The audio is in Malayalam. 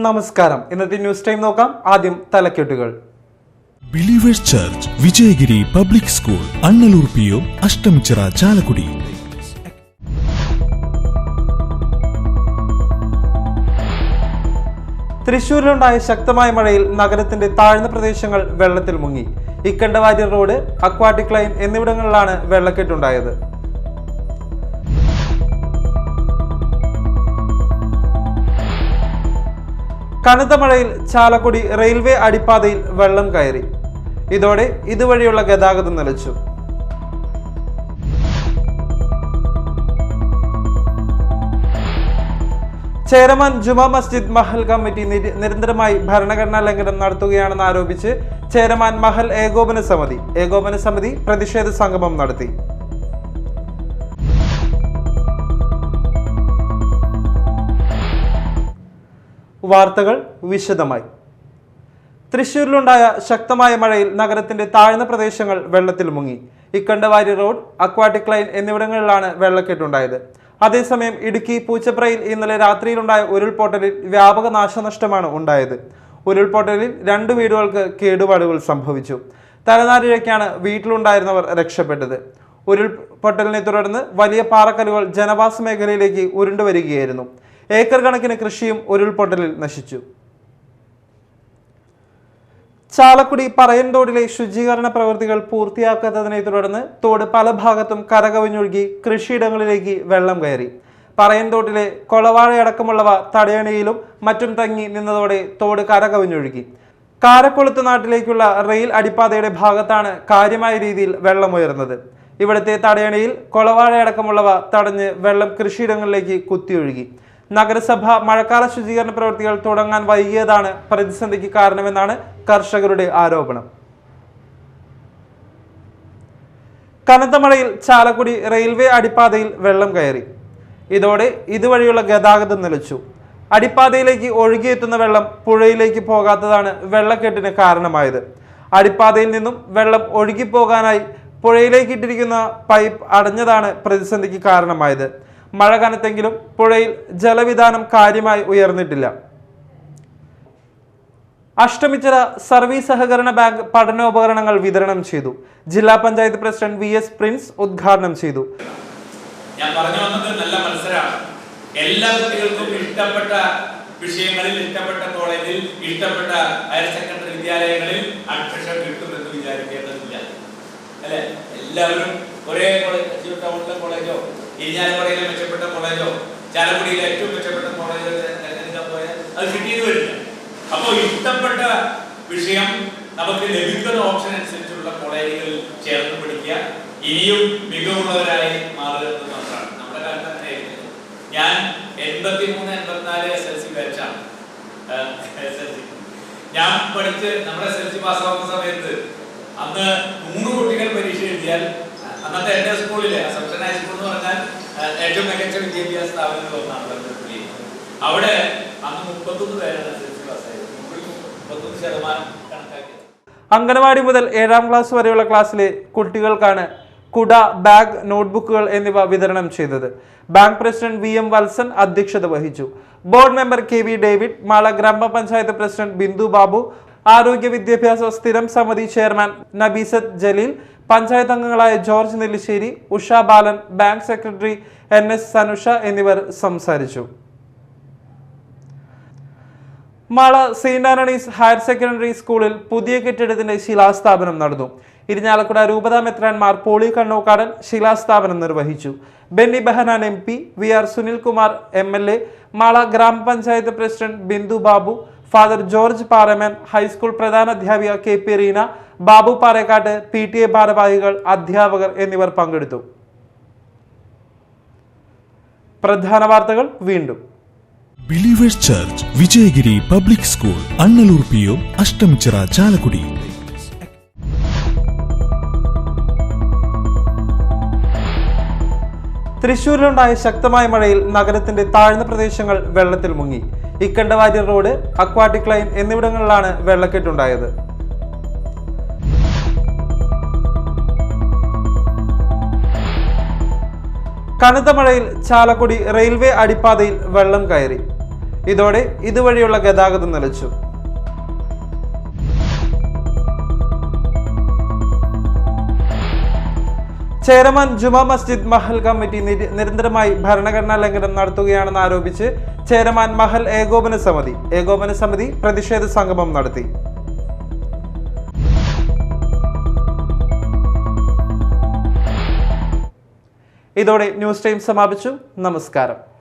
നമസ്കാരം. ഇന്നത്തെ ന്യൂസ് ടൈം നോക്കാം. ആദ്യം തലക്കെട്ടുകൾ. Believers church Vijayagiri public school Annallur PO Ashtamichira Chalakudy. തൃശൂരിലുണ്ടായ ശക്തമായ മഴയിൽ നഗരത്തിന്റെ താഴ്ന്ന പ്രദേശങ്ങൾ വെള്ളത്തിൽ മുങ്ങി. ഇക്കണ്ടവാരി റോഡ്, അക്വാട്ടിക് ലൈൻ എന്നിവിടങ്ങളിലാണ് വെള്ളക്കെട്ടുണ്ടായത്. കനത്ത മഴയിൽ ചാലക്കുടി റെയിൽവേ അടിപ്പാതയിൽ വെള്ളം കയറി. ഇതോടെ ഇതുവഴിയുള്ള ഗതാഗതം നിലച്ചു. ചേരമാൻ ജുമാ മസ്ജിദ് മഹൽ കമ്മിറ്റി നിരന്തരമായി ഭരണഘടനാ ലംഘനം നടത്തുകയാണെന്ന് ആരോപിച്ച് ചേരമാൻ മഹൽ ഏകോപന സമിതി പ്രതിഷേധ സംഗമം നടത്തി. വാർത്തകൾ വിശദമായി. തൃശൂരിലുണ്ടായ ശക്തമായ മഴയിൽ നഗരത്തിന്റെ താഴ്ന്ന പ്രദേശങ്ങൾ വെള്ളത്തിൽ മുങ്ങി. ഇക്കണ്ടവാരി റോഡ്, അക്വാട്ടിക് ലൈൻ എന്നിവിടങ്ങളിലാണ് വെള്ളക്കെട്ടുണ്ടായത്. അതേസമയം ഇടുക്കി പൂച്ചപ്രയിൽ ഇന്നലെ രാത്രിയിലുണ്ടായ ഉരുൾപൊട്ടലിൽ വ്യാപക നാശനഷ്ടമാണ് ഉണ്ടായത്. ഉരുൾപൊട്ടലിൽ 2 വീടുകൾക്ക് കേടുപാടുകൾ സംഭവിച്ചു. തലനാരിഴയ്ക്കാണ് വീട്ടിലുണ്ടായിരുന്നവർ രക്ഷപ്പെട്ടത്. ഉരുൾപൊട്ടലിനെ തുടർന്ന് വലിയ പാറക്കല്ലുകൾ ജനവാസ മേഖലയിലേക്ക് ഉരുണ്ടുവരികയായിരുന്നു. ഏക്കർ കണക്കിന് കൃഷിയും ഉരുൾപൊട്ടലിൽ നശിച്ചു. ചാലക്കുടി പറയൻതോടിലെ ശുചീകരണ പ്രവൃത്തികൾ പൂർത്തിയാക്കാത്തതിനെ തുടർന്ന് തോട് പല ഭാഗത്തും കരകവിഞ്ഞൊഴുകി കൃഷിയിടങ്ങളിലേക്ക് വെള്ളം കയറി. പറയൻതോട്ടിലെ കൊളവാഴയടക്കമുള്ളവ തടയണയിലും മറ്റും തങ്ങി നിന്നതോടെ തോട് കരകവിഞ്ഞൊഴുകി. കാരക്കൊളുത്ത് നാട്ടിലേക്കുള്ള റെയിൽ അടിപ്പാതയുടെ ഭാഗത്താണ് കാര്യമായ രീതിയിൽ വെള്ളമുയർന്നത്. ഇവിടുത്തെ തടയണയിൽ കൊളവാഴയടക്കമുള്ളവ തടഞ്ഞ് വെള്ളം കൃഷിയിടങ്ങളിലേക്ക് കുത്തിയൊഴുകി. നഗരസഭ മഴക്കാല ശുചീകരണ പ്രവൃത്തികൾ തുടങ്ങാൻ വൈകിയതാണ് പ്രതിസന്ധിക്ക് കാരണമെന്നാണ് കർഷകരുടെ ആരോപണം. കനത്ത മഴയിൽ ചാലക്കുടി റെയിൽവേ അടിപ്പാതയിൽ വെള്ളം കയറി. ഇതോടെ ഇതുവഴിയുള്ള ഗതാഗതം നിലച്ചു. അടിപ്പാതയിലേക്ക് ഒഴുകിയെത്തുന്ന വെള്ളം പുഴയിലേക്ക് പോകാത്തതാണ് വെള്ളക്കെട്ടിന് കാരണമായത്. അടിപ്പാതയിൽ നിന്നും വെള്ളം ഒഴുകിപ്പോകാനായി പുഴയിലേക്ക് ഇട്ടിരിക്കുന്ന പൈപ്പ് അടഞ്ഞതാണ് പ്രതിസന്ധിക്ക് കാരണമായത്. മഴ കനത്തെങ്കിലും പുഴയിൽ ജലവിധാനം കാര്യമായി ഉയർന്നിട്ടില്ല. അഷ്ടമിച്ചിറ സർവീസ് സഹകരണ ബാങ്ക് പഠനോപകരണങ്ങൾ വിതരണം ചെയ്തു. ജില്ലാ പഞ്ചായത്ത് പ്രസിഡന്റ് VS പ്രിൻസ് ഉദ്ഘാടനം ചെയ്തു. ഞാൻ പറഞ്ഞു വന്നത് നല്ല മത്സരമാണ്. എല്ലാ കുട്ടികൾക്കും ഇഷ്ടപ്പെട്ട വിഷയങ്ങളിൽ, ഇഷ്ടപ്പെട്ട കോളേജിൽ, ഇഷ്ടപ്പെട്ട ഹയർ സെക്കൻഡറി വിദ്യാലയങ്ങളിൽ അഡ്മിഷൻ കിട്ടുമെന്ന് വിചാരിക്കേണ്ടതില്ല, അല്ലെ? എല്ലാവരും ഒരേ കോളേജ്, ടൗണിലെ കോളേജോ, ഇരിഞ്ഞാലക്കുടയിലെ മെച്ചപ്പെട്ട കോളേജോ, ചാലക്കുടിയിലെ ഏറ്റവും മെച്ചപ്പെട്ട കോളേജോ പോയാൽ അത് കിട്ടിയത് വരില്ല. അപ്പോൾ ഇഷ്ടപ്പെട്ട വിഷയം നമുക്ക് ലഭിക്കുന്ന ഓപ്ഷൻ അനുസരിച്ചുള്ള കോളേജുകളിൽ ചേർന്ന് പഠിക്കുക, ഇനിയും മികവുള്ളവരായി മാറുക എന്ന് മാത്രമാണ്. നമ്മുടെ കാലത്ത് അങ്ങനെയായിരുന്നു. ഞാൻ 83-84 SLC ബാച്ചാണ്. ഞാൻ പഠിച്ച് നമ്മുടെ SLC പാസ്സാവുന്ന സമയത്ത് അന്ന് 100 കുട്ടികൾ പരീക്ഷ എഴുതിയാൽ അന്നത്തെ എന്റെ സ്കൂളിലെ അസംഷൻ ഹൈസ്കൂൾ എന്ന് പറഞ്ഞാൽ ഏറ്റവും മികച്ച വിദ്യാഭ്യാസ സ്ഥാപനങ്ങളിൽ ഒന്നാണ്. അവിടെ അന്ന് 31 പേരാണ് SLC പാസ്സായത്. 31% കണക്കാക്കിയത്. അംഗനവാടി മുതൽ 7ാം ക്ലാസ് വരെയുള്ള ക്ലാസ്സിലെ കുട്ടികൾക്കാണ് കുട, ബാഗ്, നോട്ട്ബുക്കുകൾ എന്നിവ വിതരണം ചെയ്തത്. ബാങ്ക് പ്രസിഡന്റ് VM വത്സൻ അധ്യക്ഷത വഹിച്ചു. Board member KV David, Mala ഗ്രാമപഞ്ചായത്ത് പ്രസിഡന്റ് ബിന്ദു ബാബു, ആരോഗ്യ വിദ്യാഭ്യാസ സ്ഥിരം സമിതി ചെയർമാൻ നബീസത്ത് ജലീൽ, പഞ്ചായത്ത് അംഗങ്ങളായ George Nellissery, Usha Balan, bank secretary NS Sanusha എന്നിവർ സംസാരിച്ചു. Mala saint Antony's higher secondary സ്കൂളിൽ പുതിയ കെട്ടിടത്തിന്റെ ശിലാസ്ഥാപനം നടന്നു. ഇരിഞ്ഞാലക്കുട രൂപതാ മെത്രാൻമാർ പോളി കണ്ണൂക്കാടൻ ശിലാസ്ഥാപനം നിർവഹിച്ചു. Benny Behanan MP, VR Sunilkumar MLA, Mala ഗ്രാമപഞ്ചായത്ത് president Bindu Babu, father George Paraman, high school പ്രധാനാധ്യാപിക KP റീന, ബാബു പാറേക്കാട്ട്, PTA ഭാരവാഹികൾ, അധ്യാപകർ എന്നിവർ പങ്കെടുത്തു. പ്രധാന വാർത്തകൾ വീണ്ടും. Believers church Vijayagiri public school Annallur PO Ashtamichira Chalakudy. തൃശൂരിലുണ്ടായ ശക്തമായ മഴയിൽ നഗരത്തിന്റെ താഴ്ന്ന പ്രദേശങ്ങൾ വെള്ളത്തിൽ മുങ്ങി. ഇക്കണ്ടവാരി റോഡ്, അക്വാട്ടിക് ലൈൻ എന്നിവിടങ്ങളിലാണ് വെള്ളക്കെട്ടുണ്ടായത്. കനത്ത മഴയിൽ ചാലക്കുടി റെയിൽവേ അടിപ്പാതയിൽ വെള്ളം കയറി. ഇതോടെ ഇതുവഴിയുള്ള ഗതാഗതം നിലച്ചു. ചേരമാൻ ജുമാ മസ്ജിദ് മഹൽ കമ്മിറ്റി നിരന്തരമായി ഭരണഘടനാ ലംഘനം നടത്തുകയാണെന്ന് ആരോപിച്ച് ചേരമാൻ മഹൽ ഏകോപന സമിതി പ്രതിഷേധ സംഗമം നടത്തി. ഇതോടെ ന്യൂസ് ടൈം സമാപിച്ചു. നമസ്കാരം.